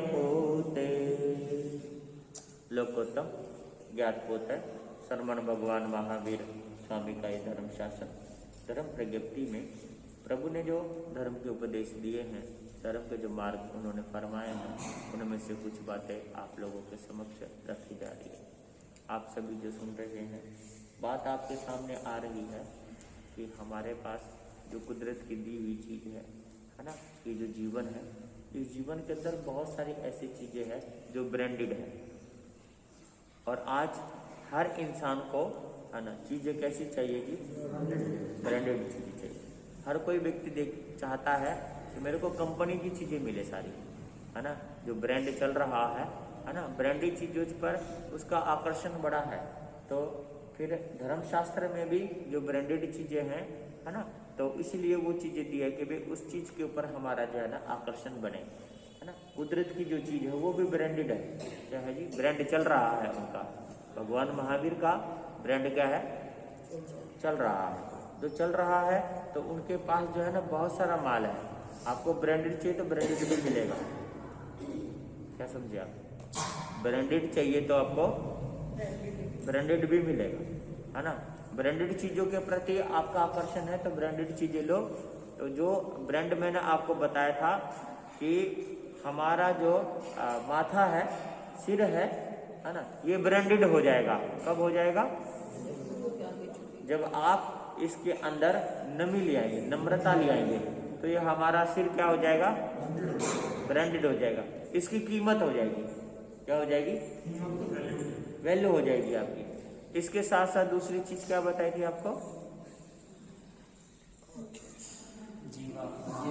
पोते लोकोत्तम ज्ञात पोते शरमण भगवान महावीर स्वामी का ये धर्म शासन धर्म प्रज्ञप्ति में प्रभु ने जो धर्म के उपदेश दिए हैं, धर्म के जो मार्ग उन्होंने फरमाए हैं, उनमें से कुछ बातें आप लोगों के समक्ष रखी जा रही है। आप सभी जो सुन रहे हैं, बात आपके सामने आ रही है कि हमारे पास जो कुदरत की दी हुई चीज है ना, ये जो जीवन है, इस जीवन के अंदर बहुत सारी ऐसी चीजें हैं जो ब्रांडेड है। और आज हर इंसान को है ना चीजें कैसी चाहिए कि ब्रांडेड चीजें चाहिए। हर कोई व्यक्ति चाहता है कि मेरे को कंपनी की चीजें मिले सारी, है ना, जो ब्रांड चल रहा है ना, ब्रांडेड चीजों पर उसका आकर्षण बड़ा है। तो फिर धर्मशास्त्र में भी जो ब्रांडेड चीजें हैं, है ना, तो इसलिए वो चीजें दी है कि भाई उस चीज के ऊपर हमारा जो है ना आकर्षण बने, है ना। कुदरत की जो चीज है वो भी ब्रांडेड है, क्या है जी, ब्रांड चल रहा है उनका। भगवान महावीर का ब्रांड क्या है, चल रहा है। जो चल रहा है तो उनके पास जो है ना बहुत सारा माल है। आपको ब्रांडेड चाहिए तो ब्रांडेड भी मिलेगा, क्या समझे आप। ब्रांडेड चाहिए तो आपको ब्रांडेड भी मिलेगा, है ना। ब्रांडेड चीजों के प्रति आपका आकर्षण है तो ब्रांडेड चीजें लो। तो जो ब्रांड मैंने आपको बताया था कि हमारा जो माथा है, सिर है ना, ये ब्रांडेड हो जाएगा। कब हो जाएगा, जब आप इसके अंदर नमी ले आएंगे, नम्रता ले आएंगे, तो ये हमारा सिर क्या हो जाएगा, ब्रांडेड हो जाएगा। इसकी कीमत हो जाएगी, क्या हो जाएगी, वैल्यू हो जाएगी आपकी। इसके साथ साथ दूसरी चीज क्या बताई थी आपको,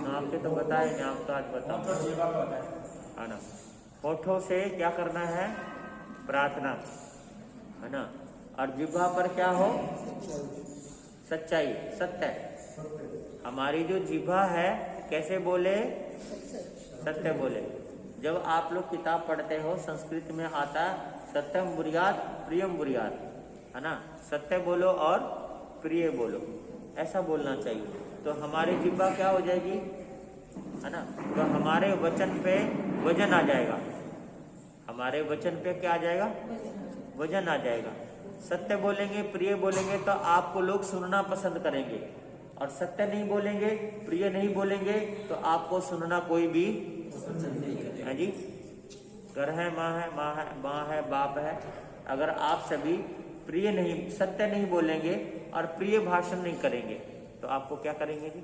आपके तो बताए नहीं, आप तो आज बताओ, है ना। होठों से क्या करना है, प्रार्थना, है ना। और जिह्वा पर क्या हो, सच्चाई, सत्य। हमारी जो जिह्वा है कैसे बोले, सत्य बोले। जब आप लोग किताब पढ़ते हो, संस्कृत में आता सत्यम बुर्यात प्रियम बुर्यात, है ना। सत्य बोलो और प्रिय बोलो, ऐसा बोलना चाहिए। तो हमारी जिह्वा क्या हो जाएगी, है ना, तो हमारे वचन पे वजन आ जाएगा। हमारे वचन पे क्या आ जाएगा, वजन आ जाएगा। सत्य बोलेंगे, प्रिय बोलेंगे तो आपको लोग सुनना पसंद करेंगे। और सत्य नहीं बोलेंगे, प्रिय नहीं बोलेंगे तो आपको सुनना कोई भी है जी। घर है, माँ है, बाप है। अगर आप सभी प्रिय नहीं, सत्य नहीं बोलेंगे और प्रिय भाषण नहीं करेंगे तो आपको क्या करेंगे जी,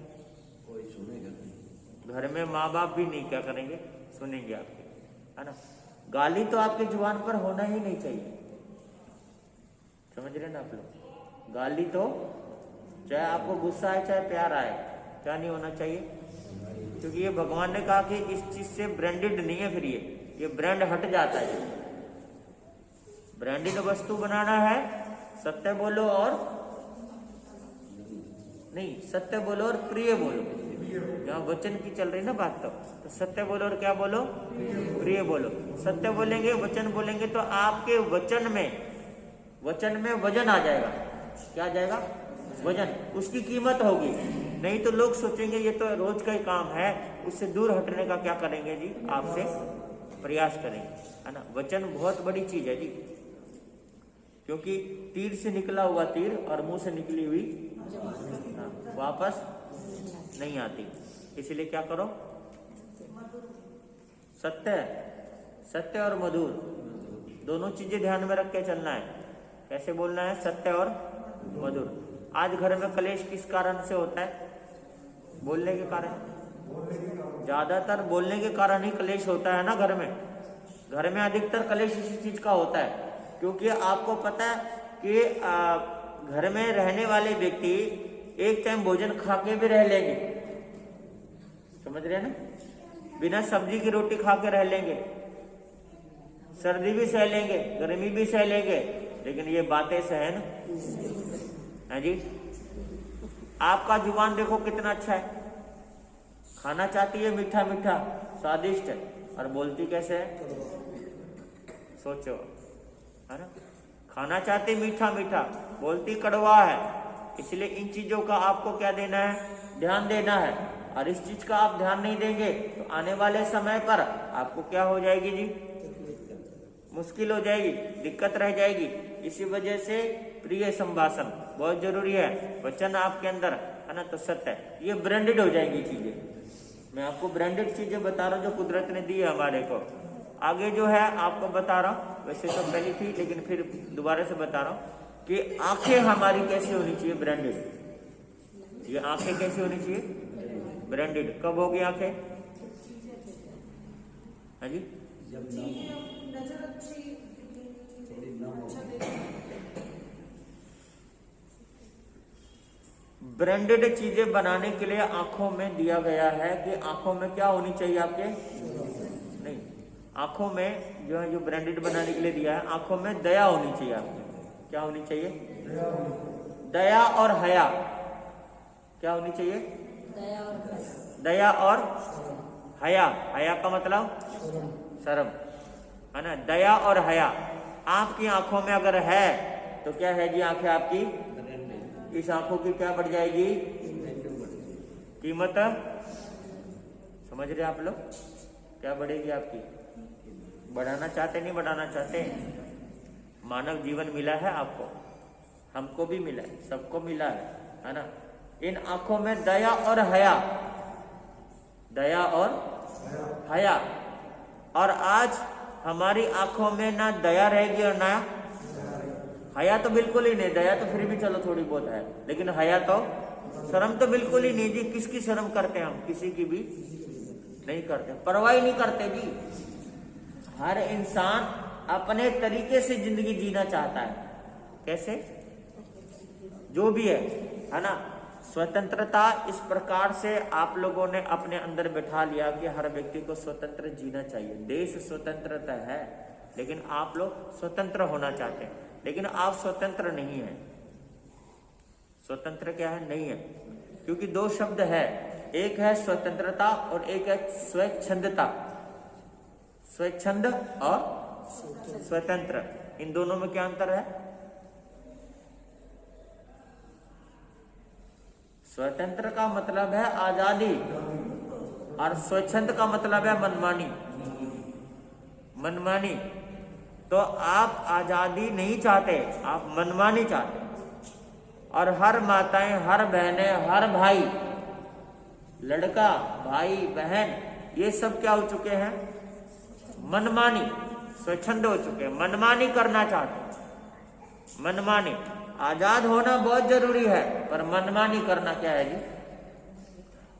कोई सुनेगा नहीं। घर में माँ बाप भी नहीं क्या करेंगे, सुनेंगे आपके, है ना। गाली तो आपके जुबान पर होना ही नहीं चाहिए, समझ रहे ना आप लोग। गाली तो चाहे आपको गुस्सा आए चाहे प्यार आए, क्या नहीं होना चाहिए, क्योंकि ये भगवान ने कहा कि इस चीज से ब्रांडेड नहीं है। फिर ये ब्रांड हट जाता है। ब्रांडेड वस्तु बनाना है, सत्य बोलो और नहीं, सत्य बोलो और प्रिय बोलो। यहाँ वचन की चल रही ना बात, तो सत्य बोलो और क्या बोलो, प्रिय बोलो। सत्य बोलेंगे, वचन बोलेंगे तो आपके वचन में वजन आ जाएगा। क्या आ जाएगा, वजन, उसकी कीमत होगी। नहीं तो लोग सोचेंगे ये तो रोज का ही काम है, उससे दूर हटने का क्या करेंगे जी, आपसे प्रयास करेंगे, है ना। वचन बहुत बड़ी चीज है जी, क्योंकि तीर से निकला हुआ तीर और मुंह से निकली हुई वापस नहीं आती। इसलिए क्या करो, सत्य और मधुर दोनों चीजें ध्यान में रख के चलना है। कैसे बोलना है, सत्य और मधुर। आज घर में कलेश किस कारण से होता है, बोलने के कारण। ज्यादातर बोलने के कारण ही कलेश होता है ना घर में। घर में अधिकतर कलेश इसी चीज का होता है, क्योंकि आपको पता है कि घर में रहने वाले व्यक्ति एक टाइम भोजन खा के भी रह लेंगे, समझ रहे हैं ना। बिना सब्जी की रोटी खा के रह लेंगे, सर्दी भी सह लेंगे, गर्मी भी सह लेंगे, लेकिन ये बातें सहन है जी। आपका जुबान देखो कितना अच्छा है, खाना चाहती है मीठा मीठा स्वादिष्ट है, और बोलती कैसे है, सोचो, है ना। खाना चाहती मीठा मीठा, बोलती कड़वा है। इसलिए इन चीजों का आपको क्या देना है, ध्यान देना है। और इस चीज का आप ध्यान नहीं देंगे तो आने वाले समय पर आपको क्या हो जाएगी जी, मुश्किल हो जाएगी, दिक्कत रह जाएगी। इसी वजह से प्रिय संभाषण बहुत जरूरी है, वचन आपके अंदर है ना, तो सत्य है, ये ब्रांडेड हो जाएंगी चीजें। मैं आपको ब्रांडेड चीजें बता रहा हूँ जो कुदरत ने दी है हमारे को। आगे जो है आपको बता रहा हूँ, वैसे तो पहली थी लेकिन फिर दोबारा से बता रहा हूँ कि आंखें हमारी कैसी होनी चाहिए, ब्रांडेड। ये आंखें कैसी होनी चाहिए, ब्रांडेड। कब होगी आंखें, हाँ जी, ब्रांडेड चीजें बनाने के लिए आंखों में दिया गया है कि आंखों में क्या होनी चाहिए आपके, नहीं, आंखों में जो है, जो ब्रांडेड बनाने के लिए दिया है, आंखों में दया होनी चाहिए आपके। क्या होनी चाहिए, दया और हया। क्या होनी चाहिए, दया और हया। हया का मतलब शर्म, है ना, दया और हया आपकी आंखों में अगर है तो क्या है जी, आंखें आपकी, इस आंखों की क्या बढ़ जाएगी, कीमत। समझ रहे आप लोग, क्या बढ़ेगी आपकी, बढ़ाना चाहते नहीं बढ़ाना चाहते। मानव जीवन मिला है आपको, हमको भी मिला है, सबको मिला है ना। इन आंखों में दया और हया, दया और हया। और आज हमारी आंखों में ना दया रहेगी और ना हया, तो बिल्कुल ही नहीं। दया तो फिर भी चलो थोड़ी बहुत है, लेकिन हया तो, शर्म तो बिल्कुल ही नहीं जी। किसकी शर्म करते हैं हम, किसी की भी नहीं करते, परवाह ही नहीं करते जी। हर इंसान अपने तरीके से जिंदगी जीना चाहता है। कैसे, जो भी है ना। स्वतंत्रता इस प्रकार से आप लोगों ने अपने अंदर बैठा लिया कि हर व्यक्ति को स्वतंत्र जीना चाहिए। देश स्वतंत्रता है, लेकिन आप लोग स्वतंत्र होना चाहते हैं, लेकिन आप स्वतंत्र नहीं है। स्वतंत्र क्या है, नहीं है, क्योंकि दो शब्द है, एक है स्वतंत्रता और एक है स्वच्छंदता। स्वच्छंद और स्वतंत्र, इन दोनों में क्या अंतर है। स्वतंत्र का मतलब है आजादी और स्वच्छंद का मतलब है मनमानी। मनमानी, तो आप आजादी नहीं चाहते, आप मनमानी चाहते। और हर माताएं, हर बहनें, हर भाई, लड़का, भाई, बहन, ये सब क्या हो चुके हैं, मनमानी, स्वच्छंद हो चुके हैं, मनमानी करना चाहते हैं। मनमानी, आजाद होना बहुत जरूरी है, पर मनमानी करना क्या है जी।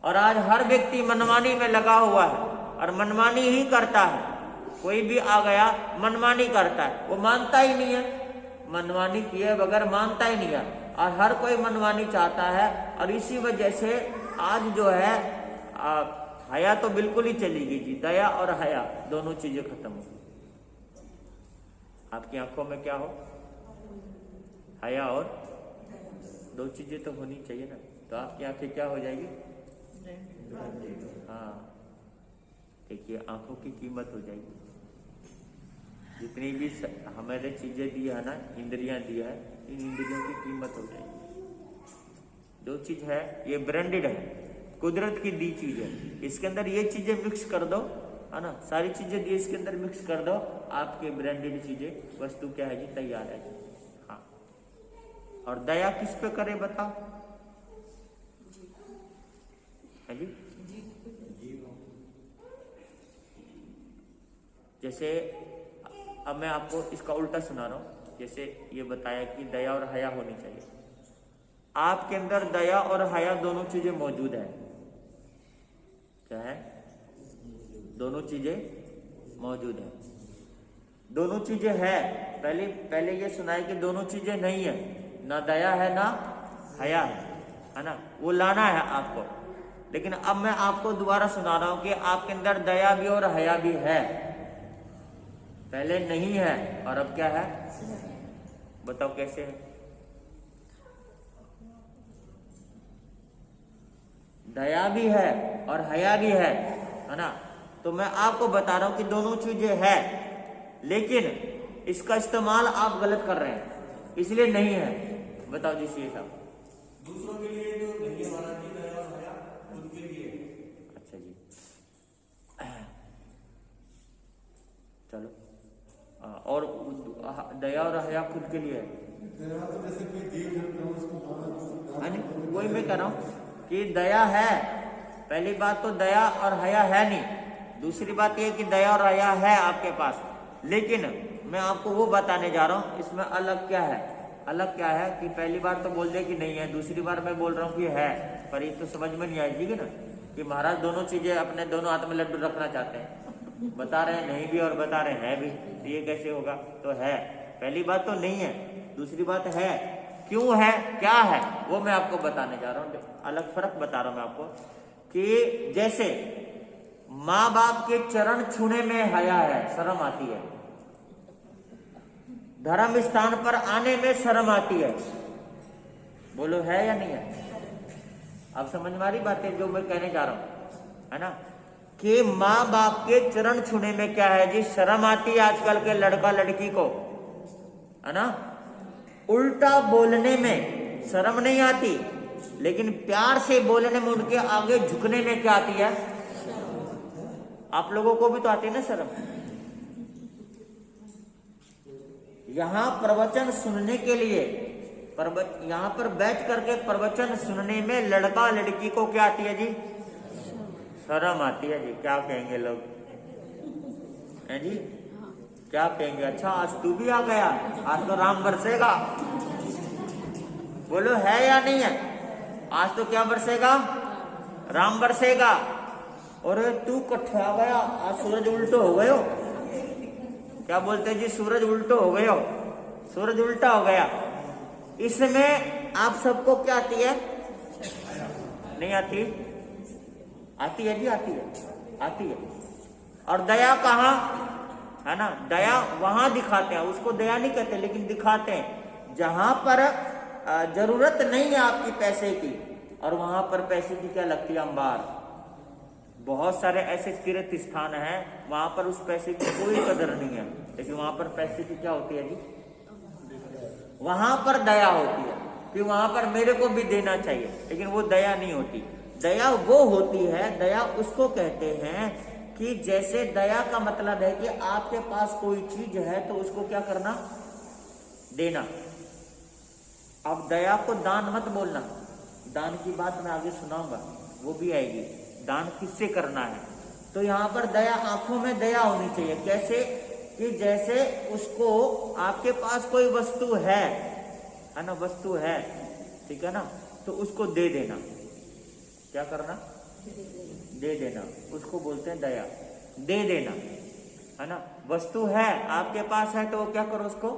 और आज हर व्यक्ति मनमानी में लगा हुआ है और मनमानी ही करता है। कोई भी आ गया मनमानी करता है, वो मानता ही नहीं है, मनमानी किए बगैर मानता ही नहीं है। और हर कोई मनमानी चाहता है, और इसी वजह से आज जो है हया तो बिल्कुल ही चली गई जी। दया और हया दोनों चीजें खत्म हो। आपकी आंखों में क्या हो, हया और दो चीजें तो होनी चाहिए ना, तो आपकी आंखें क्या हो जाएगी, हाँ। देखिए, आंखों की कीमत हो जाएगी। जितनी भी हमारे चीजें दी है ना, इंद्रियां दी है, इन इंद्रियों की कीमत हो जाएगी। जो चीज है ये ब्रांडेड है, कुदरत की दी चीज है। इसके अंदर ये चीजें मिक्स कर दो, है ना, सारी चीजें दी इसके अंदर मिक्स कर दो, आपके ब्रांडेड चीजें, वस्तु क्या है जी, तैयार है जी। हाँ, और दया किस पे करे बताओ, है जी। जैसे अब मैं आपको इसका उल्टा सुना रहा हूं। जैसे ये बताया कि दया और हया होनी चाहिए, आपके अंदर दया और हया दोनों चीजें मौजूद है। क्या है, दोनों चीजें मौजूद है, दोनों चीजें है। पहले ये सुनाया कि दोनों चीजें नहीं है, ना दया है ना हया है ना, वो लाना है आपको। लेकिन अब मैं आपको दोबारा सुना रहा हूं कि आपके अंदर दया भी और हया भी है। पहले नहीं है और अब क्या है, बताओ कैसे है। दया भी है और हया भी है ना। तो मैं आपको बता रहा हूं कि दोनों चीजें है, लेकिन इसका इस्तेमाल आप गलत कर रहे हैं, इसलिए नहीं है। बताओ जी, सीए साहब। दूसरों के लिए तो नहीं है महाराज जी, दया और हया खुद के लिए। अच्छा जी, चलो। और दया और हया खुद के लिए है नहीं, वही मैं कह रहा हूँ कि दया है। पहली बात तो दया और हया है नहीं। दूसरी बात यह कि दया और हया है आपके पास, लेकिन मैं आपको वो बताने जा रहा हूँ इसमें अलग क्या है। अलग क्या है कि पहली बार तो बोल दे कि नहीं है, दूसरी बार मैं बोल रहा हूँ कि है, पर ये तो समझ में नहीं आएगी ना कि महाराज दोनों चीजें अपने दोनों हाथ में लड्डू रखना चाहते हैं। बता रहे हैं नहीं भी और बता रहे हैं भी, तो ये कैसे होगा। तो है, पहली बात तो नहीं है, दूसरी बात है। क्यों है, क्या है, वो मैं आपको बताने जा रहा हूँ। अलग फर्क बता रहा हूं मैं आपको कि जैसे माँ बाप के चरण छूने में हया है, शर्म आती है। धर्म स्थान पर आने में शर्म आती है। बोलो है या नहीं है। अब समझ में आ रही बातें जो मैं कहने जा रहा हूं, है ना, कि माँ बाप के चरण छूने में क्या है जी, शर्म आती है आजकल के लड़का लड़की को, है ना। उल्टा बोलने में शर्म नहीं आती, लेकिन प्यार से बोलने में, उनके आगे झुकने में क्या आती है। आप लोगों को भी तो आती है ना शर्म। यहां प्रवचन सुनने के लिए, यहां पर बैठ करके प्रवचन सुनने में लड़का लड़की को क्या आती है जी, शर्म आती है जी। क्या कहेंगे लोग, है जी, क्या कहेंगे। अच्छा आज तू भी आ गया, आज तो राम बरसेगा। बोलो है या नहीं है। आज तो क्या बरसेगा, राम बरसेगा। और तू कट्ठे आ गया, आज सूरज उल्टो हो गयो। क्या बोलते जी, सूरज उल्टो हो गयो, सूरज उल्टा हो गया। इसमें आप सबको क्या आती है, नहीं आती, आती है जी, आती है, आती है। और दया कहाँ है ना, दया वहां दिखाते हैं, उसको दया नहीं कहते, लेकिन दिखाते हैं जहां पर जरूरत नहीं है आपकी पैसे की, और वहां पर पैसे की क्या लगती है, अंबार। बहुत सारे ऐसे तीर्थ स्थान हैं वहां पर उस पैसे की कोई कदर नहीं है, लेकिन वहां पर पैसे की क्या होती है जी, वहां पर दया होती है कि वहां पर मेरे को भी देना चाहिए, लेकिन वो दया नहीं होती। दया वो होती है, दया उसको कहते हैं कि जैसे दया का मतलब है कि आपके पास कोई चीज है तो उसको क्या करना, देना। अब दया को दान मत बोलना, दान की बात मैं आगे सुनाऊंगा, वो भी आएगी। दान किससे करना है, तो यहाँ पर दया, आंखों में दया होनी चाहिए। कैसे कि जैसे उसको, आपके पास कोई वस्तु है ना, वस्तु है, ठीक है ना, तो उसको दे देना। क्या करना, दे देना, उसको बोलते हैं दया, दे देना, है ना। वस्तु है आपके पास है तो क्या करो, उसको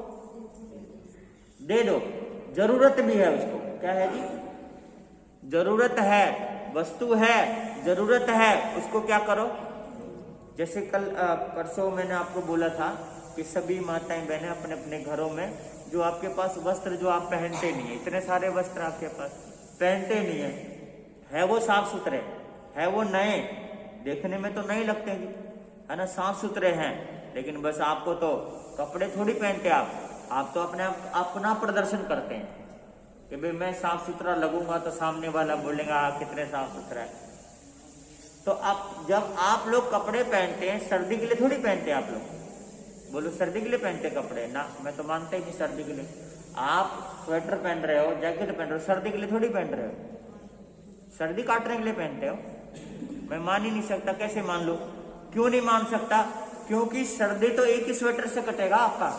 दे दो। जरूरत भी है उसको, क्या है जी, जरूरत है, वस्तु है, जरूरत है, उसको क्या करो। जैसे कल परसों मैंने आपको बोला था कि सभी माताएं बहनें अपने अपने घरों में जो आपके पास वस्त्र जो आप पहनते नहीं है, इतने सारे वस्त्र आपके पास पहनते नहीं है वो साफ सुथरे, है वो नए, देखने में तो नहीं लगते जी, है ना, साफ सुथरे हैं, लेकिन बस आपको तो कपड़े थोड़ी पहनते आप तो अपने अपना प्रदर्शन करते हैं कि भाई मैं साफ सुथरा लगूंगा तो सामने वाला बोलेगा कितने साफ सुथरा है। तो आप जब आप लोग कपड़े पहनते हैं, सर्दी के लिए थोड़ी पहनते हैं आप लोग। बोलो सर्दी के लिए पहनते कपड़े ना, मैं तो मानता ही नहीं सर्दी के लिए। आप स्वेटर पहन रहे हो, जैकेट पहन रहे हो, सर्दी के लिए थोड़ी पहन रहे हो, सर्दी काटने के लिए पहनते हो। मैं मान ही नहीं सकता, कैसे मान लो, क्यों नहीं मान सकता, क्योंकि सर्दी तो एक ही स्वेटर से कटेगा आपका,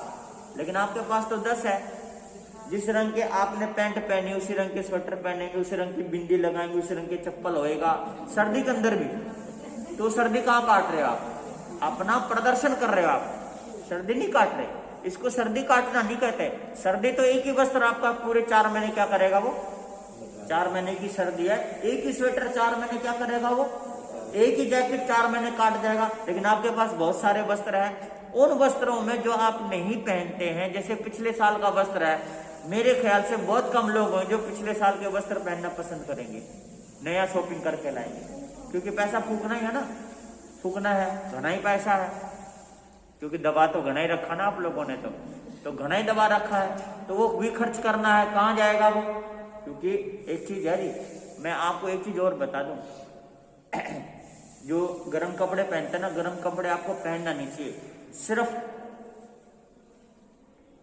लेकिन आपके पास तो 10 है। जिस रंग के आपने पैंट पहनी उसी रंग के स्वेटर पहनेंगे, उसी रंग की बिंदी लगाएंगे, उसी रंग के चप्पल होएगा सर्दी के अंदर भी। तो सर्दी कहाँ काट रहे हो आप, अपना प्रदर्शन कर रहे हो आप, सर्दी नहीं काट रहे। इसको सर्दी काटना नहीं कहते। सर्दी तो एक ही वस्त्र आपका पूरे 4 महीने क्या करेगा, वो 4 महीने की सर्दी है, एक ही स्वेटर 4 महीने क्या करेगा, वो एक ही जैकेट 4 महीने काट जाएगा। लेकिन आपके पास बहुत सारे वस्त्र हैं, उन वस्त्रों में जो आप नहीं पहनते हैं, जैसे पिछले साल का वस्त्र है, मेरे ख्याल से बहुत कम लोग हैं जो पिछले साल के वस्त्र पहनना पसंद करेंगे, नया शॉपिंग करके लाएंगे, क्योंकि पैसा फूकना ही है ना, फूकना है, घना ही पैसा है, क्योंकि दबा तो घना ही रखा ना आप लोगों ने, तो घना ही दबा रखा है, तो वो भी खर्च करना है, कहाँ जाएगा वो। क्योंकि एक चीज है जी, मैं आपको एक चीज और बता दूं, जो गर्म कपड़े पहनते हैं ना, गर्म कपड़े आपको पहनना नहीं चाहिए। सिर्फ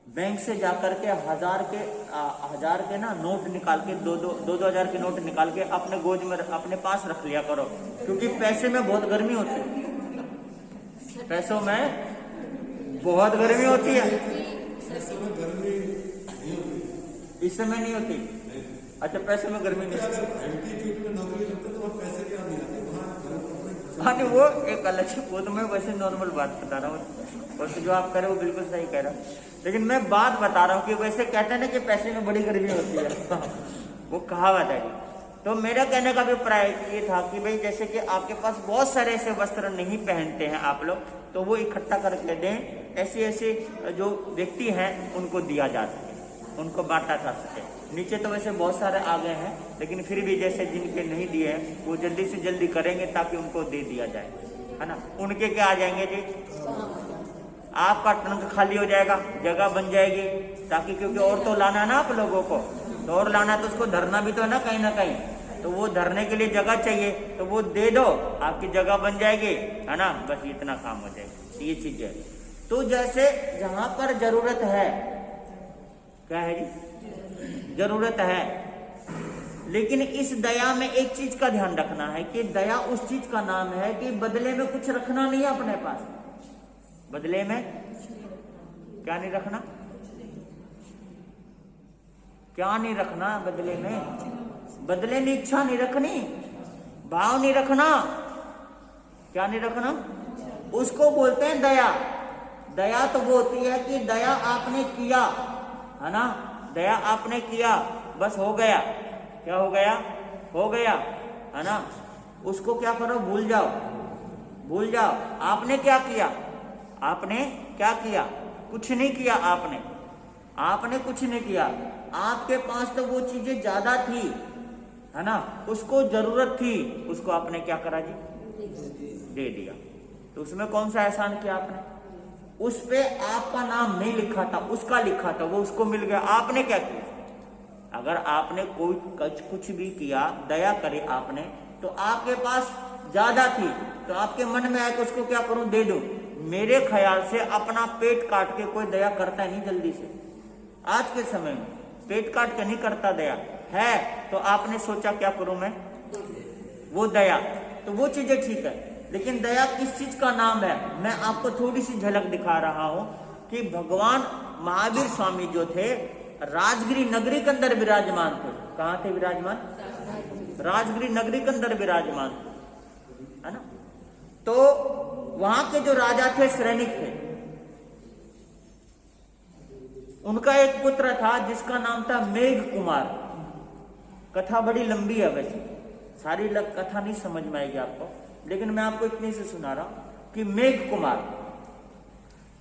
बैंक से जाकर के हजार के ना नोट निकाल के, दो हजार के नोट निकाल के अपने गोद में अपने पास रख लिया करो, क्योंकि पैसे में बहुत गर्मी होती है, पैसों में बहुत गर्मी होती है। इस समय नहीं होती। अच्छा, पैसे में गर्मी नहीं होती। हाँ नहीं, वो एक अलग, वो तो मैं वैसे नॉर्मल बात बता रहा हूँ, और जो आप कह रहे हो वो बिल्कुल सही कह रहा हूँ, लेकिन मैं बात बता रहा हूँ कि वैसे कहते हैं ना कि पैसे में बड़ी गर्मी होती है वो कहावत है। तो मेरा कहने का अभिप्राय ये था कि भाई जैसे कि आपके पास बहुत सारे ऐसे वस्त्र नहीं पहनते हैं आप लोग, तो वो इकट्ठा करके दें, ऐसे ऐसे जो व्यक्ति हैं उनको दिया जा सके, उनको बांटा जा सके। नीचे तो वैसे बहुत सारे आ गए हैं, लेकिन फिर भी जैसे जिनके नहीं दिए हैं वो जल्दी से जल्दी करेंगे ताकि उनको दे दिया जाए, है ना। उनके क्या आ जाएंगे जी, आपका ट्रंक खाली हो जाएगा, जगह बन जाएगी, ताकि क्योंकि और तो लाना ना आप लोगों को, तो और लाना तो उसको धरना भी तो है ना कहीं, तो वो धरने के लिए जगह चाहिए, तो वो दे दो, आपकी जगह बन जाएगी, है ना। बस इतना काम हो जाएगा, ये चीज है। तो जैसे जहां पर जरूरत है, क्या है जी, जरूरत है, लेकिन इस दया में एक चीज का ध्यान रखना है कि दया उस चीज का नाम है कि बदले में कुछ रखना नहीं है अपने पास। बदले में क्या नहीं रखना, क्या नहीं रखना बदले में, बदले में इच्छा नहीं रखनी, भाव नहीं रखना, क्या नहीं रखना, उसको बोलते हैं दया। दया तो वो होती है कि दया आपने किया, है ना, दया आपने किया, बस हो गया, क्या हो गया, हो गया, है ना। उसको क्या करो, भूल जाओ, भूल जाओ। आपने क्या किया, आपने क्या किया, कुछ नहीं किया, आपने कुछ नहीं किया। आपके पास तो वो चीजें ज्यादा थी, है ना, उसको जरूरत थी, उसको आपने क्या करा जी, दे दिया। तो उसमें कौन सा एहसान किया आपने, उस पे आपका नाम नहीं लिखा था, उसका लिखा था, वो उसको मिल गया, आपने क्या किया। अगर आपने कोई कुछ भी किया, दया करे आपने, तो आपके पास ज्यादा थी, तो आपके मन में आया कि उसको क्या करूं, दे दूं। मेरे ख्याल से अपना पेट काट के कोई दया करता नहीं जल्दी से, आज के समय में पेट काट के नहीं करता दया है, तो आपने सोचा क्या करूं मैं, वो दया, तो वो चीजें ठीक है। लेकिन दया किस चीज का नाम है, मैं आपको थोड़ी सी झलक दिखा रहा हूं कि भगवान महावीर स्वामी जो थे राजगिरी नगरी के अंदर विराजमान थे। कहां थे विराजमान, राजगिरी नगरी के अंदर विराजमान थे, है ना। तो वहां के जो राजा थे, सैनिक थे, उनका एक पुत्र था जिसका नाम था मेघ कुमार। कथा बड़ी लंबी है, वैसे सारी कथा नहीं समझ में आएगी आपको, लेकिन मैं आपको इतनी से सुना रहा हूं कि मेघ कुमार,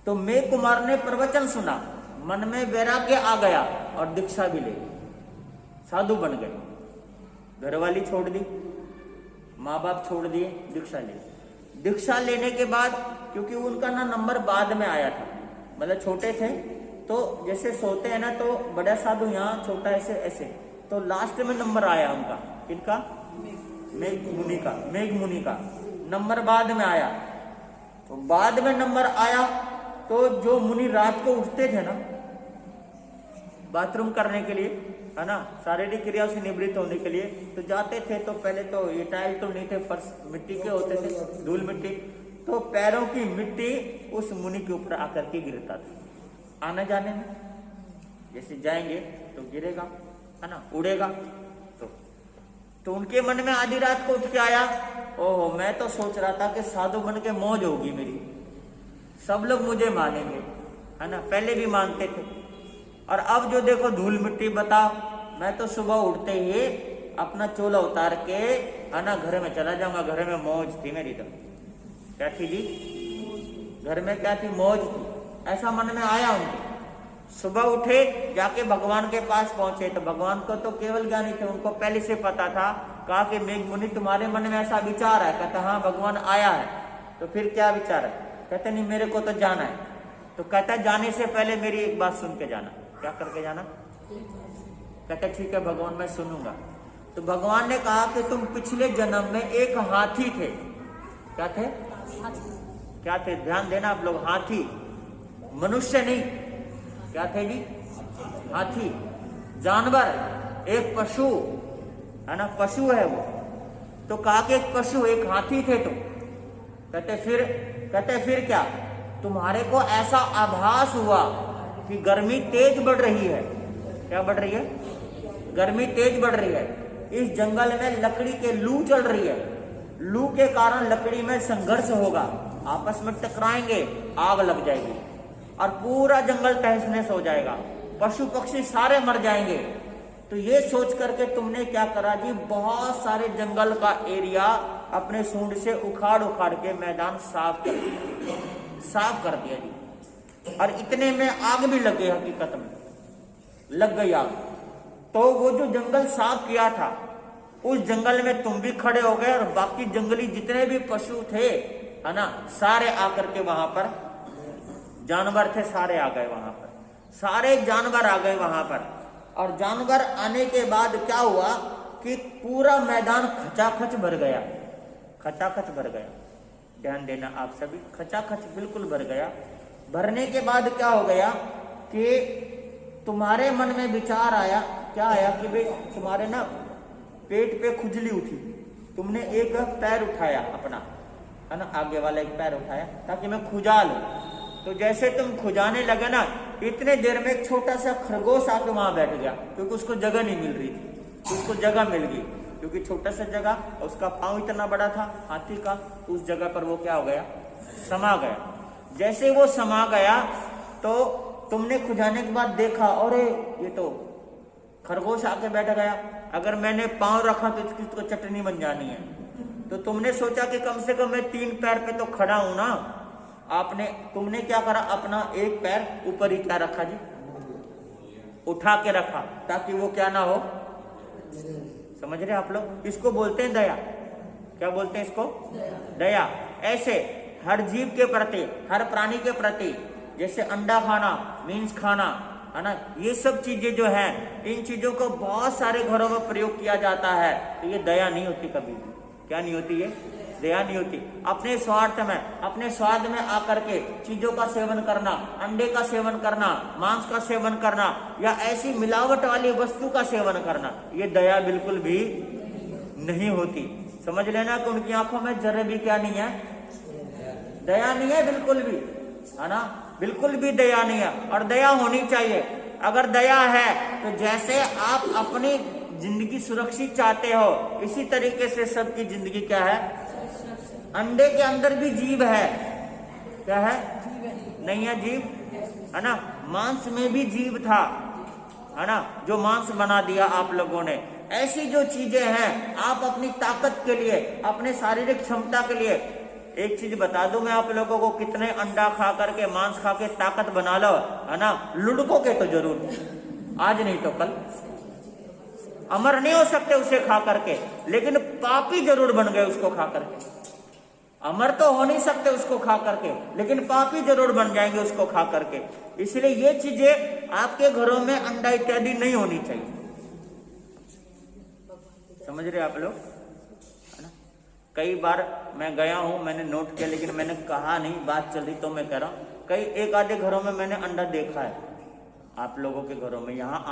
तो मेघ कुमार ने प्रवचन सुना, मन में वैराग्य आ गया और दीक्षा भी ले, साधु बन गए, घरवाली छोड़ दी, माँ बाप छोड़ दिए, दीक्षा ले। दीक्षा लेने के बाद, क्योंकि उनका ना नंबर बाद में आया था, मतलब छोटे थे, तो जैसे सोते हैं ना, तो बड़ा साधु यहाँ, छोटा ऐसे ऐसे, तो लास्ट में नंबर आया उनका, किनका, मेघ मुनि का नंबर बाद में आया। तो बाद में नंबर आया, तो जो मुनि रात को उठते थे ना बाथरूम करने के लिए, है ना, शारीरिक क्रियाओं से निवृत्त होने के लिए, तो जाते थे, तो पहले तो ये टाइल तो नहीं थे, फर्श मिट्टी के होते थे, धूल मिट्टी, तो पैरों की मिट्टी उस मुनि के ऊपर आकर के गिरता था। आने जाने में जैसे जाएंगे तो गिरेगा, है ना, उड़ेगा। तो उनके मन में आधी रात को उठ के आया, ओहो, मैं तो सोच रहा था कि साधु बन के मौज होगी मेरी, सब लोग मुझे मानेंगे, है ना, पहले भी मानते थे, और अब जो देखो धूल मिट्टी, बताओ, मैं तो सुबह उठते ही अपना चोला उतार के, है ना, घर में चला जाऊंगा, घर में मौज थी मेरी। तो क्या थी जी, घर में क्या थी, मौज थी, ऐसा मन में आया उनको। सुबह उठे, जाके भगवान के पास पहुंचे, तो भगवान को तो केवल ज्ञानी थे, उनको पहले से पता था। कहा कि मेघ मुनि, तुम्हारे मन में ऐसा विचार है? कहता हाँ, भगवान आया है। तो फिर क्या विचार है? कहते नहीं, मेरे को तो जाना है। तो कहता जाने से पहले मेरी एक बात सुन के जाना। क्या करके जाना? कहता ठीक है भगवान, मैं सुनूंगा। तो भगवान ने कहा कि तुम पिछले जन्म में एक हाथी थे, क्या थे? क्या थे? ध्यान देना आप लोग, हाथी, मनुष्य नहीं, क्या थे जी? हाथी, जानवर, एक पशु है ना, पशु है वो। तो कहा कि एक पशु, एक हाथी थे। तो कहते फिर क्या? तुम्हारे को ऐसा आभास हुआ कि गर्मी तेज बढ़ रही है। क्या बढ़ रही है? गर्मी तेज बढ़ रही है। इस जंगल में लकड़ी के लू चल रही है, लू के कारण लकड़ी में संघर्ष होगा, आपस में टकराएंगे, आग लग जाएगी और पूरा जंगल तहस नहस हो जाएगा, पशु पक्षी सारे मर जाएंगे। तो ये सोच करके तुमने क्या करा जी? बहुत सारे जंगल का एरिया अपने सूंड से उखाड़ के मैदान साफ कर दिया जी। और इतने में आग भी लग गई, हकीकत में लग गई आग। तो वो जो जंगल साफ किया था, उस जंगल में तुम भी खड़े हो गए और बाकी जंगली जितने भी पशु थे, है ना, सारे आकर के वहां पर, जानवर थे सारे आ गए वहां पर, सारे जानवर आ गए वहां पर। और जानवर आने के बाद क्या हुआ कि पूरा मैदान खचाखच भर गया, खचाखच भर गया। ध्यान देना आप सभी, खचाखच बिल्कुल भर गया। भरने के बाद क्या हो गया कि तुम्हारे मन में विचार आया, क्या आया कि भाई तुम्हारे ना पेट पे खुजली उठी, तुमने एक पैर उठाया अपना, है ना, आगे वाला एक पैर उठाया ताकि मैं खुजा लूं। तो जैसे तुम खुजाने लगे ना, इतने देर में एक छोटा सा खरगोश आके वहां बैठ गया, क्योंकि उसको जगह नहीं मिल रही थी, उसको जगह मिल गई, क्योंकि छोटा सा जगह, उसका पांव इतना बड़ा था हाथी का, उस जगह पर वो क्या हो गया? समा गया। जैसे वो समा गया तो तुमने खुजाने के बाद देखा, अरे ये तो खरगोश आके बैठ गया, अगर मैंने पांव रखा तो इसकी तो चटनी बन जानी है। तो तुमने सोचा कि कम से कम मैं 3 पैर पे तो खड़ा हूं ना। तुमने क्या करा? अपना एक पैर ऊपर ही क्या रखा जी? उठा के रखा, ताकि वो क्या ना हो। समझ रहे आप लोग? इसको बोलते हैं दया। क्या बोलते हैं इसको? दया। ऐसे हर जीव के प्रति, हर प्राणी के प्रति, जैसे अंडा खाना, मीन्स खाना, है ना, ये सब चीजें जो है, इन चीजों को बहुत सारे घरों में प्रयोग किया जाता है। तो ये दया नहीं होती कभी भी। क्या नहीं होती? ये दया नहीं होती। अपने स्वार्थ में, अपने स्वाद में आकर के चीजों का सेवन करना, अंडे का सेवन करना, मांस का सेवन करना, या ऐसी मिलावट वाली वस्तु का सेवन करना, ये दया बिल्कुल भी नहीं होती। समझ लेना कि उनकी आंखों में जरा भी क्या नहीं है? दया नहीं है बिल्कुल भी, है ना, बिल्कुल भी दया नहीं है। और दया होनी चाहिए। अगर दया है तो जैसे आप अपनी जिंदगी सुरक्षित चाहते हो, इसी तरीके से सबकी जिंदगी क्या है? अंडे के अंदर भी जीव है। क्या है? नहीं है जीव, है ना। मांस में भी जीव था, है ना, जो मांस बना दिया आप लोगों ने। ऐसी जो चीजें हैं, आप अपनी ताकत के लिए, अपने शारीरिक क्षमता के लिए, एक चीज बता दूं मैं आप लोगों को, कितने अंडा खा करके, मांस खा के ताकत बना लो, है ना, लुढ़को के तो जरूर, आज नहीं तो कल। अमर नहीं हो सकते उसे खा करके, लेकिन पापी जरूर बन गए उसको खा करके। अमर तो हो नहीं सकते उसको खा करके, लेकिन पापी जरूर बन जाएंगे उसको खा करके। इसलिए ये चीजें आपके घरों में अंडा इत्यादि नहीं होनी चाहिए। समझ रहे आप लोग? है ना। कई बार मैं गया हूं, मैंने नोट किया, लेकिन मैंने कहा नहीं, बात चल रही तो मैं कह रहा हूं, कई एक आधे घरों में मैंने अंडा देखा है। आप लोगों के घरों में, यहाँ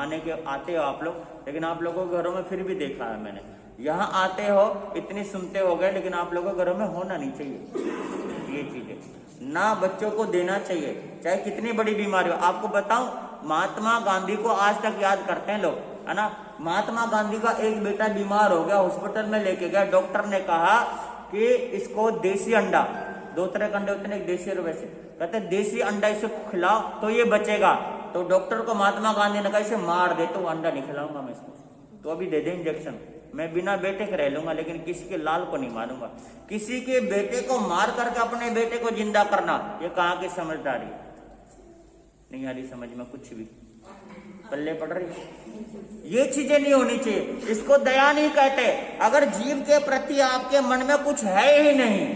आते हो आप लोग, लेकिन आप लोगों के घरों में फिर भी देखा है मैंने। यहाँ आते हो, इतनी सुनते हो गए, लेकिन आप लोगों के घरों में होना नहीं चाहिए ये चीजें। ना बच्चों को देना चाहिए, चाहे कितनी बड़ी बीमारी हो। आपको बताऊं, महात्मा गांधी को आज तक याद करते हैं लोग, है ना। महात्मा गांधी का एक बेटा बीमार हो गया, हॉस्पिटल में लेके गया, डॉक्टर ने कहा कि इसको देसी अंडा, 2 तरह के अंडे होते हैं, एक देसी और वैसे, कहते देसी अंडा इसे खिलाओ तो ये बचेगा। तो डॉक्टर को महात्मा गांधी ने कहा इसे मार दे, तो अंडा नहीं खिलाऊंगा मैं इसको, तो अभी दे दे इंजेक्शन, मैं बिना बेटे के रह लूंगा, लेकिन किसी के लाल को नहीं मारूंगा। किसी के बेटे को मार करके अपने बेटे को जिंदा करना, ये कहाँ की समझदारी? नहीं आ रही समझ में कुछ भी, पल्ले पड़ रही। ये चीजें नहीं होनी चाहिए, इसको दया नहीं कहते। अगर जीव के प्रति आपके मन में कुछ है ही नहीं,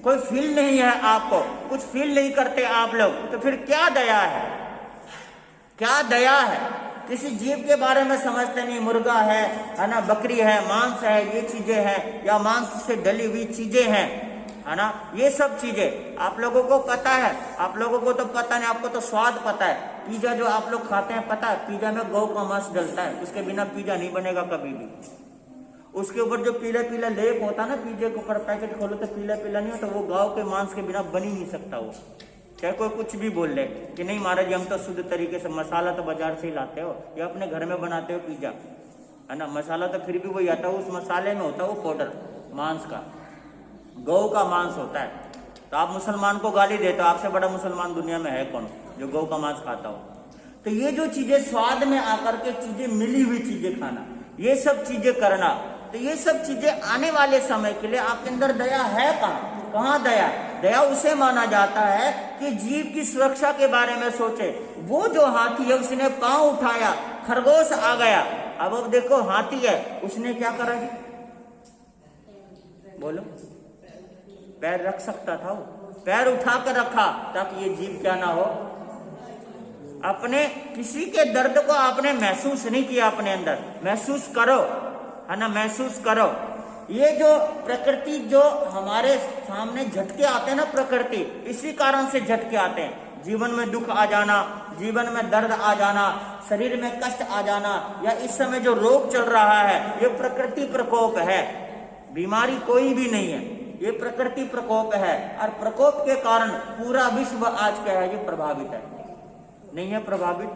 कोई फील नहीं है, आपको कुछ फील नहीं करते आप लोग, तो फिर क्या दया है? क्या दया है? किसी जीव के बारे में समझते नहीं, मुर्गा है ना, बकरी है, मांस है, ये चीजें हैं, या मांस से डली हुई चीजें हैं, है ना। ये सब चीजें आप लोगों को पता है, आप लोगों को तो पता नहीं, आपको तो स्वाद पता है। पिज्जा जो आप लोग खाते हैं, पता है पिज्जा में गौ का मांस डलता है, उसके बिना पिज्जा नहीं बनेगा कभी भी। उसके ऊपर जो पीला पीला लेप होता है ना, पिज्जे के ऊपर पैकेट खोलो तो पीला पीला नहीं होता, वो गाँव के मांस के बिना बन ही नहीं सकता वो। चाहे कोई कुछ भी बोल ले कि नहीं महाराज हम तो शुद्ध तरीके से, मसाला तो बाजार से ही लाते हो या अपने घर में बनाते हो पिज्जा, है ना। मसाला तो फिर भी वही आता है, उस मसाले में होता है वो पाउडर मांस का, गौ का मांस होता है। तो आप मुसलमान को गाली देते हो, आपसे बड़ा मुसलमान दुनिया में है कौन जो गौ का मांस खाता हो। तो ये जो चीजें स्वाद में आकर के चीजें, मिली हुई चीजें खाना, ये सब चीजें करना, तो ये सब चीजें आने वाले समय के लिए आपके अंदर दया है कहाँ, कहाँ दया। दया उसे माना जाता है कि जीव की सुरक्षा के बारे में सोचे। वो जो हाथी है उसने पांव उठाया, खरगोश आ गया, अब देखो हाथी है, उसने क्या करा जी, बोलो, पैर रख सकता था, वो पैर उठा कर रखा ताकि ये जीव क्या ना हो। अपने किसी के दर्द को आपने महसूस नहीं किया, अपने अंदर महसूस करो, है ना, महसूस करो। ये जो प्रकृति जो हमारे सामने झटके आते हैं ना, प्रकृति इसी कारण से झटके आते हैं। जीवन में दुख आ जाना, जीवन में दर्द आ जाना, शरीर में कष्ट आ जाना, या इस समय जो रोग चल रहा है ये प्रकृति प्रकोप है, बीमारी कोई भी नहीं है, ये प्रकृति प्रकोप है। और प्रकोप के कारण पूरा विश्व आज क्या है, ये प्रभावित है, नहीं है प्रभावित,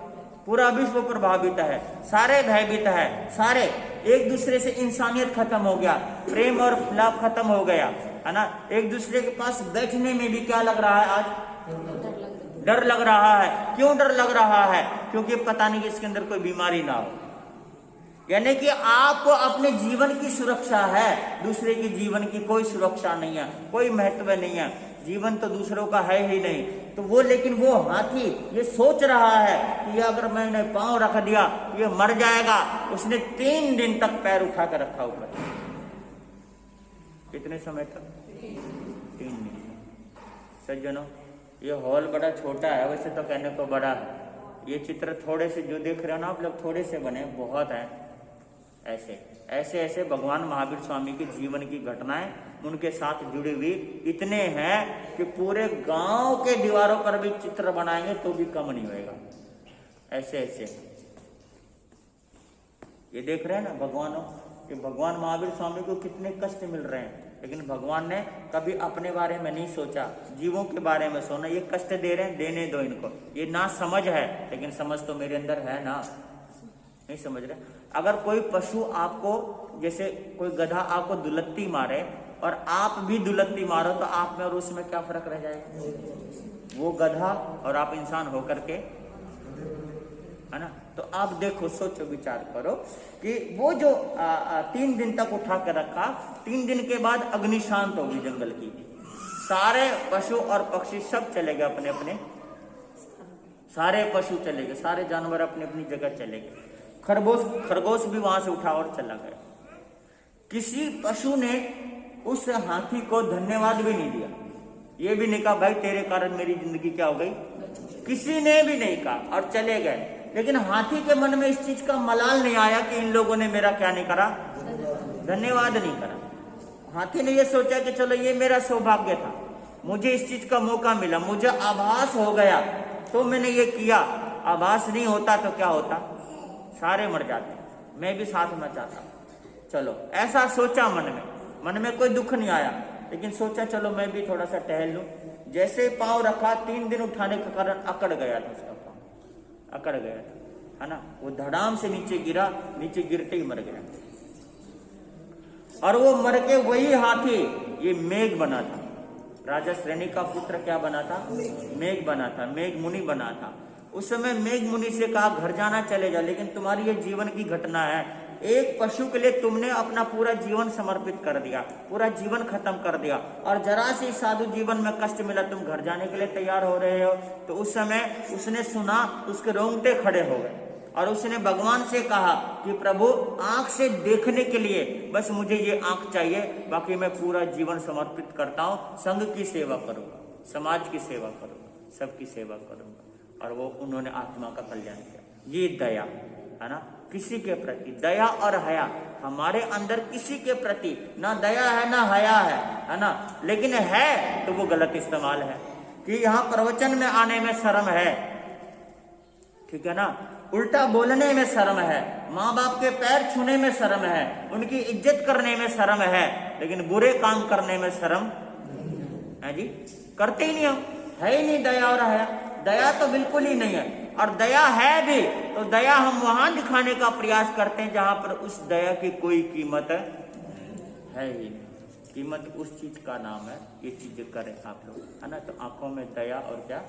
पूरा विश्व प्रभावित है, सारे भयभीत है, सारे एक दूसरे से इंसानियत खत्म हो गया, प्रेम और लाभ खत्म हो गया, है ना। एक दूसरे के पास बैठने में भी क्या लग रहा है आज, डर लग रहा है। क्यों डर लग रहा है, क्योंकि पता नहीं कि इसके अंदर कोई बीमारी ना हो। यानी कि आपको अपने जीवन की सुरक्षा है, दूसरे के जीवन की कोई सुरक्षा नहीं है, कोई महत्व नहीं है, जीवन तो दूसरों का है ही नहीं। तो वो, लेकिन वो हाथी ये सोच रहा है कि ये अगर मैंने पांव रख दिया ये मर जाएगा। उसने 3 दिन तक पैर उठा कर रखा ऊपर, कितने समय तक, 3 दिन। सज्जनों, ये हॉल बड़ा छोटा है, वैसे तो कहने को बड़ा है। ये चित्र थोड़े से जो देख रहे हो ना आप लोग, थोड़े से बने, बहुत है। ऐसे ऐसे ऐसे भगवान महावीर स्वामी के जीवन की घटनाएं उनके साथ जुड़ी हुई इतने हैं कि पूरे गांव के दीवारों पर भी चित्र बनाएंगे तो भी कम नहीं होएगा। ऐसे ऐसे ये देख रहे हैं ना भगवानों, कि भगवान महावीर स्वामी को कितने कष्ट मिल रहे हैं, लेकिन भगवान ने कभी अपने बारे में नहीं सोचा, जीवों के बारे में सोना। ये कष्ट दे रहे हैं, देने दो इनको, ये ना समझ है, लेकिन समझ तो मेरे अंदर है ना, नहीं समझ रहे। अगर कोई पशु आपको, जैसे कोई गधा आपको दुलत्ती मारे और आप भी दुलत्ती मारो, तो आप में और उसमें क्या फर्क रह जाएगा, वो गधा और आप इंसान होकर के, है ना। तो आप देखो, सोचो, विचार करो कि वो जो 3 दिन तक उठा कर रखा, 3 दिन के बाद अग्नि शांत होगी जंगल की, सारे पशु और पक्षी सब चले गए अपने अपने, सारे पशु चले गए, सारे जानवर अपनी अपनी जगह चले गए। खरगोश भी वहां से उठा और चला गया। किसी पशु ने उस हाथी को धन्यवाद भी नहीं दिया, ये भी नहीं कहा भाई तेरे कारण मेरी जिंदगी क्या हो गई, किसी ने भी नहीं कहा और चले गए। लेकिन हाथी के मन में इस चीज का मलाल नहीं आया कि इन लोगों ने मेरा क्या नहीं करा, धन्यवाद नहीं करा। हाथी ने ये सोचा कि चलो ये मेरा सौभाग्य था, मुझे इस चीज का मौका मिला, मुझे आभास हो गया तो मैंने ये किया, आभास नहीं होता तो क्या होता, सारे मर जाते, मैं भी साथ में जाता। चलो ऐसा सोचा मन में कोई दुख नहीं आया, लेकिन सोचा चलो मैं भी थोड़ा सा टहल लूं। जैसे पांव रखा, 3 दिन उठाने के कारण अकड़ गया था उसका पांव, अकड़ गया था, है ना। वो धड़ाम से नीचे गिरा, नीचे गिरते ही मर गया। और वो मर के वही हाथी ये मेघ बना था, राजा श्रेणी का पुत्र क्या बना था, मेघ बना था, मेघ मुनि बना था। उस समय मेघ मुनि से कहा घर जाना चले जा, लेकिन तुम्हारी ये जीवन की घटना है, एक पशु के लिए तुमने अपना पूरा जीवन समर्पित कर दिया, पूरा जीवन खत्म कर दिया, और जरा से साधु जीवन में कष्ट मिला, तुम घर जाने के लिए तैयार हो रहे हो। तो उस समय उसने सुना, उसके रोंगटे खड़े हो गए और उसने भगवान से कहा कि प्रभु आंख से देखने के लिए बस मुझे ये आंख चाहिए, बाकी मैं पूरा जीवन समर्पित करता हूँ, संघ की सेवा करूंगा, समाज की सेवा करूंगा, सबकी सेवा करूंगा। और वो उन्होंने आत्मा का कल्याण किया। ये दया, है ना, किसी के प्रति दया और हया। हमारे अंदर किसी के प्रति ना दया है ना हया है ना, लेकिन है तो वो गलत इस्तेमाल है कि यहाँ प्रवचन में आने में शर्म है, ठीक है ना, उल्टा बोलने में शर्म है, माँ बाप के पैर छूने में शर्म है, उनकी इज्जत करने में शर्म है, लेकिन बुरे काम करने में शर्म है जी, करते ही नहीं हम, है ही नहीं दया और हया। दया तो बिल्कुल ही नहीं है, और दया है भी तो दया हम वहां दिखाने का प्रयास करते हैं जहां पर उस दया की कोई कीमत है ही नहीं। कीमत उस चीज का नाम है, ये चीजें करें आप लोग, है ना। तो आंखों में दया और क्या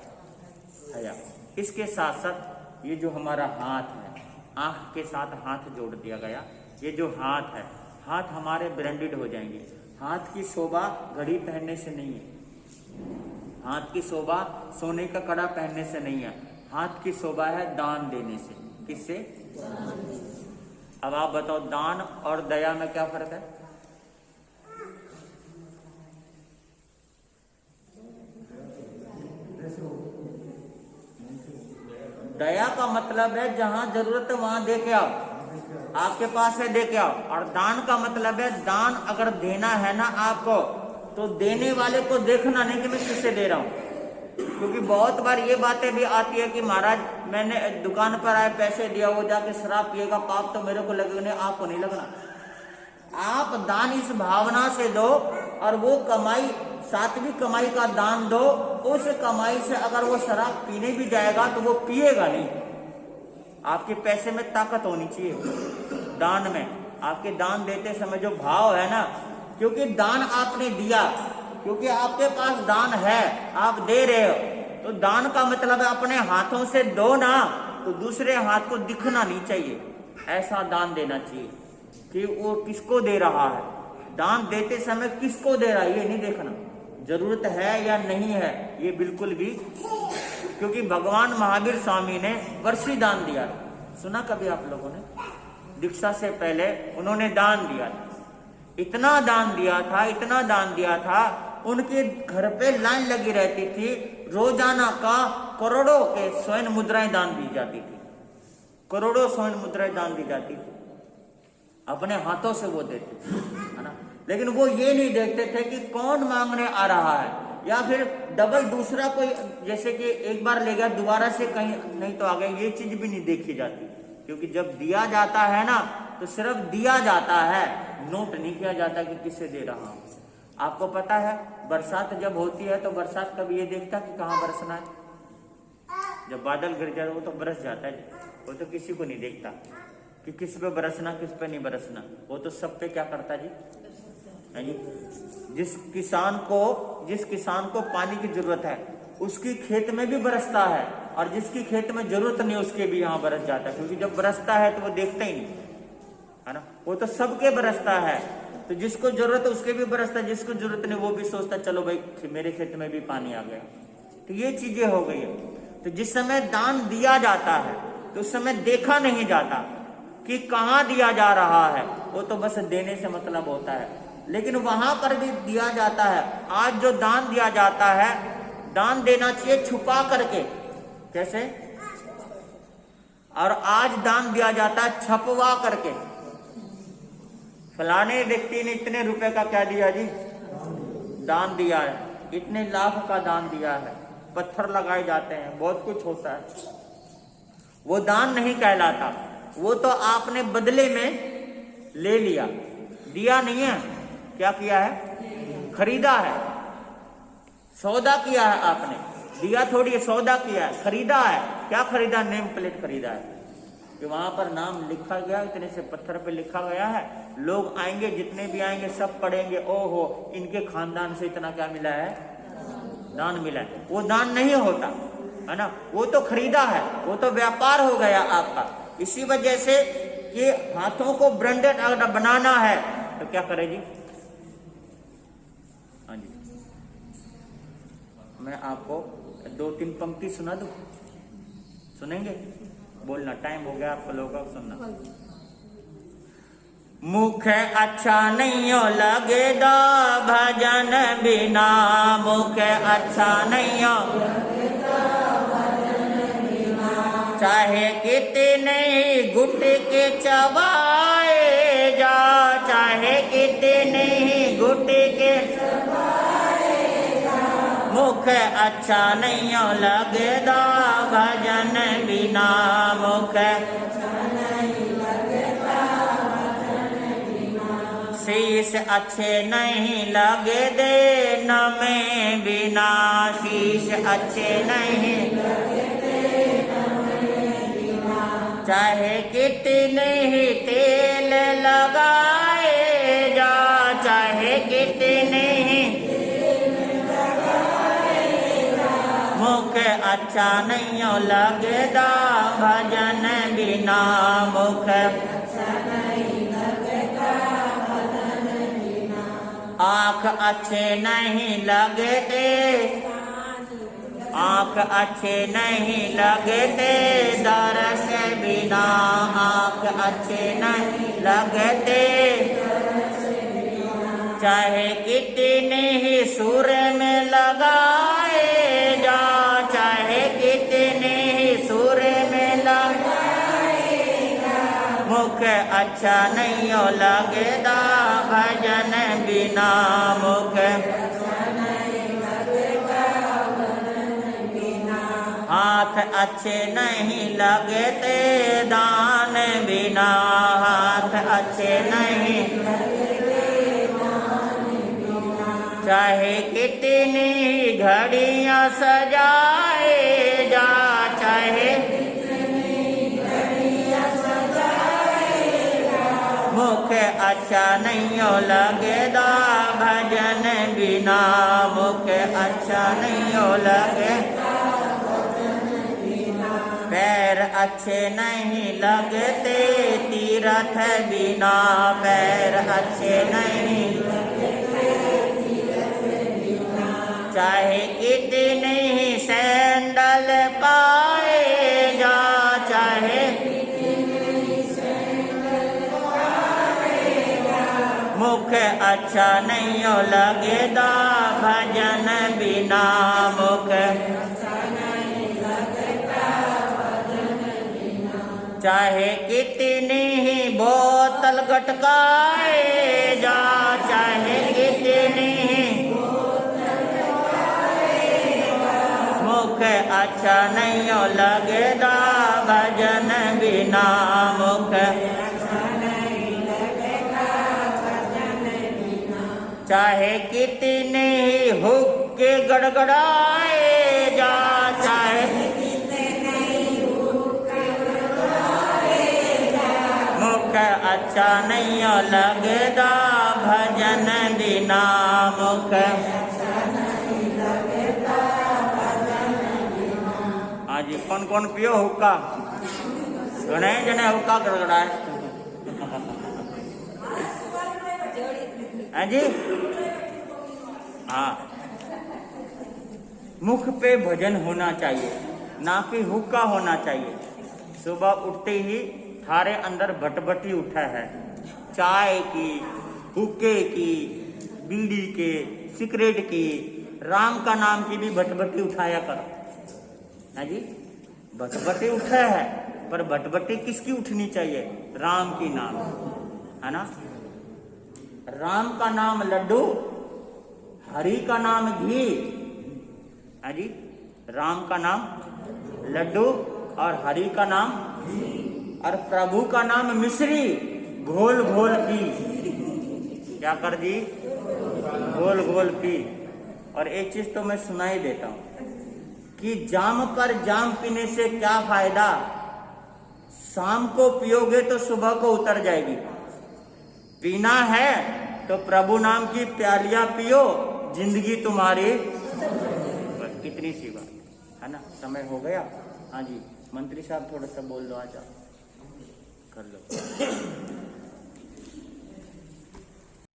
हया। इसके साथ साथ ये जो हमारा हाथ है, आंख के साथ हाथ जोड़ दिया गया। ये जो हाथ है, हाथ हमारे ब्रांडेड हो जाएंगे। हाथ की शोभा घड़ी पहनने से नहीं है, हाथ की शोभा सोने का कड़ा पहनने से नहीं है, हाथ की शोभा है दान देने से। किससे? अब आप बताओ दान और दया में क्या फर्क है? दया का मतलब है जहां जरूरत है वहां दे के आओ, आपके पास है दे के आओ। और दान का मतलब है दान अगर देना है ना आपको, तो देने वाले को देखना नहीं कि मैं किससे दे रहा हूं। क्योंकि बहुत बार ये बातें भी आती है कि महाराज मैंने दुकान पर आए पैसे दिया, वो जाके शराब पिएगा, पाप तो मेरे को लगेगा, नहीं आपको नहीं लगना। आप दान इस भावना से दो, और वो कमाई सात्विक कमाई का दान दो। उस कमाई से अगर वो शराब पीने भी जाएगा तो वो पिएगा नहीं। आपके पैसे में ताकत होनी चाहिए दान में, आपके दान देते समय जो भाव है ना, क्योंकि दान आपने दिया, क्योंकि आपके पास दान है, आप दे रहे हो, तो दान का मतलब है अपने हाथों से दो ना, तो दूसरे हाथ को दिखना नहीं चाहिए। ऐसा दान देना चाहिए कि वो किसको दे रहा है, दान देते समय किसको दे रहा है ये नहीं देखना, जरूरत है या नहीं है ये बिल्कुल भी। क्योंकि भगवान महावीर स्वामी ने वर्षी दान दिया, सुना कभी आप लोगों ने? दीक्षा से पहले उन्होंने दान दिया, इतना दान दिया था, इतना दान दिया था, उनके घर पे लाइन लगी रहती थी, रोजाना का करोड़ों के स्वर्ण मुद्राएं दान दी जाती थी, करोड़ों स्वर्ण मुद्राएं दान दी जाती थी, अपने हाथों से वो देते थे, है ना। लेकिन वो ये नहीं देखते थे कि कौन मांगने आ रहा है, या फिर डबल दूसरा कोई, जैसे कि एक बार ले गया दोबारा से कहीं नहीं तो आ गया, ये चीज भी नहीं देखी जाती। क्योंकि जब दिया जाता है ना तो सिर्फ दिया जाता है, नोट नहीं किया जाता कि किसे दे रहा हूं। आपको पता है बरसात जब होती है तो बरसात कभी ये देखता कि कहाँ बरसना है? जब बादल गिर जाए वो तो बरस जाता है, वो तो किसी को नहीं देखता कि किस पे बरसना किस पे नहीं बरसना, वो तो सब पे क्या करता जी, है जी। जिस किसान को पानी की जरूरत है उसकी खेत में भी बरसता है, और जिसकी खेत में जरूरत नहीं उसके भी यहाँ बरस जाता है, क्योंकि जब बरसता है तो वो देखता ही नहीं, है ना, वो तो सबके बरसता है। तो जिसको जरूरत है उसके भी बरसता है, जिसको जरूरत नहीं वो भी सोचता चलो भाई मेरे खेत में भी पानी आ गया। तो ये चीजें हो गई है। तो जिस समय दान दिया जाता है तो उस समय देखा नहीं जाता कि कहाँ दिया जा रहा है, वो तो बस देने से मतलब होता है। लेकिन वहां पर भी दिया जाता है। आज जो दान दिया जाता है, दान देना चाहिए छुपा करके, कैसे? और आज दान दिया जाता है छपवा करके। फलाने व्यक्ति ने इतने रुपए का क्या दिया जी, दान दिया है, इतने लाख का दान दिया है, पत्थर लगाए जाते हैं, बहुत कुछ होता है। वो दान नहीं कहलाता, वो तो आपने बदले में ले लिया, दिया नहीं है। क्या किया है? खरीदा है, सौदा किया है आपने, दिया थोड़ी है, सौदा किया है, खरीदा है। क्या खरीदा? नेम प्लेट खरीदा है कि वहां पर नाम लिखा गया, इतने से पत्थर पे लिखा गया है, लोग आएंगे, जितने भी आएंगे सब पढ़ेंगे, ओहो इनके खानदान से इतना क्या मिला है, दान मिला है। वो दान नहीं होता है ना, वो तो खरीदा है, वो तो व्यापार हो गया आपका। इसी वजह से ये हाथों को ब्रांडेड अगर बनाना है तो क्या करे जी? हाँ जी, मैं आपको 2-3 पंक्ति सुना दूं, सुनेंगे? बोलना, टाइम हो गया आप लोगों का, सुनना। मुख अच्छा नहीं हो लगेगा भजन बिना, मुख अच्छा नहीं हो चाहे कितने ही गुटके चबाए जा, चाहे कितने ही गुटके मुख अच्छा नहीं लगदा भजन बिना, मुख शीश अच्छे नहीं लगदे नमे बिना, शीश अच्छे नहीं चाहे कितने ही तेल लगाए जा, चाहे कितने ही मुख अच्छा नहीं लगदा भजन बिना, मुख आँख अच्छे नहीं लगते, आँख अच्छे नहीं लगते दरस बिना, आँख अच्छे नहीं लगते चाहे कितने ही सुर में लगाए जा, चाहे कितने ही सुर में लगाए मुख अच्छा नहीं लगदा भजन बिना, मुख हाथ अच्छे नहीं लगते दान बिना, हाथ अच्छे नहीं चाहे कितनी घड़ियां सजाए जा, चाहे मुख अच्छा नहीं लगदा भजन बिना, मुख अच्छा नहीं लगे पैर अच्छे नहीं लगते तीरथ बिना, पैर अच्छे नहीं चाहे कितने ही सैंडल पाए जा, चाहे मुख अच्छा नहीं लगदा भजन बिना, मुख चाहे कितनी ही बोतल गटकाए जा, चाहे कितनी ही मुख अच्छा नहीं लगदा भजन बिना, मुख चाहे कितने ही हुक्के गड़गड़ाए जा, चाहे मुख अच्छा नहीं लगदा भजन बिना, मुख हाँ जी कौन कौन पियो हुक्का, घणे जने हुक्का गड़गड़ाए हाँ जी हाँ मुख पे भजन होना चाहिए ना कि हुक्का होना चाहिए। सुबह उठते ही थारे अंदर भटभटी उठा है, चाय की, हुक्के की, बीड़ी के, सिगरेट की, राम का नाम की भी भटभटी उठाया करो ना जी। भटभटी उठा है पर भटभटी किसकी उठनी चाहिए? राम की नाम, है ना। राम का नाम लड्डू, हरि का नाम घी, है जी। राम का नाम लड्डू और हरि का नाम और प्रभु का नाम मिश्री घोल घोल पी। क्या कर दी? घोल घोल पी। और एक चीज तो मैं सुना ही देता हूं कि जाम पर जाम पीने से क्या फायदा, शाम को पियोगे तो सुबह को उतर जाएगी। पीना है तो प्रभु नाम की प्यालियां पियो, जिंदगी तुम्हारी। बस इतनी सी बात है ना। समय हो गया। हाँ जी मंत्री साहब थोड़ा सा बोल दो, आ जाओ कर लो।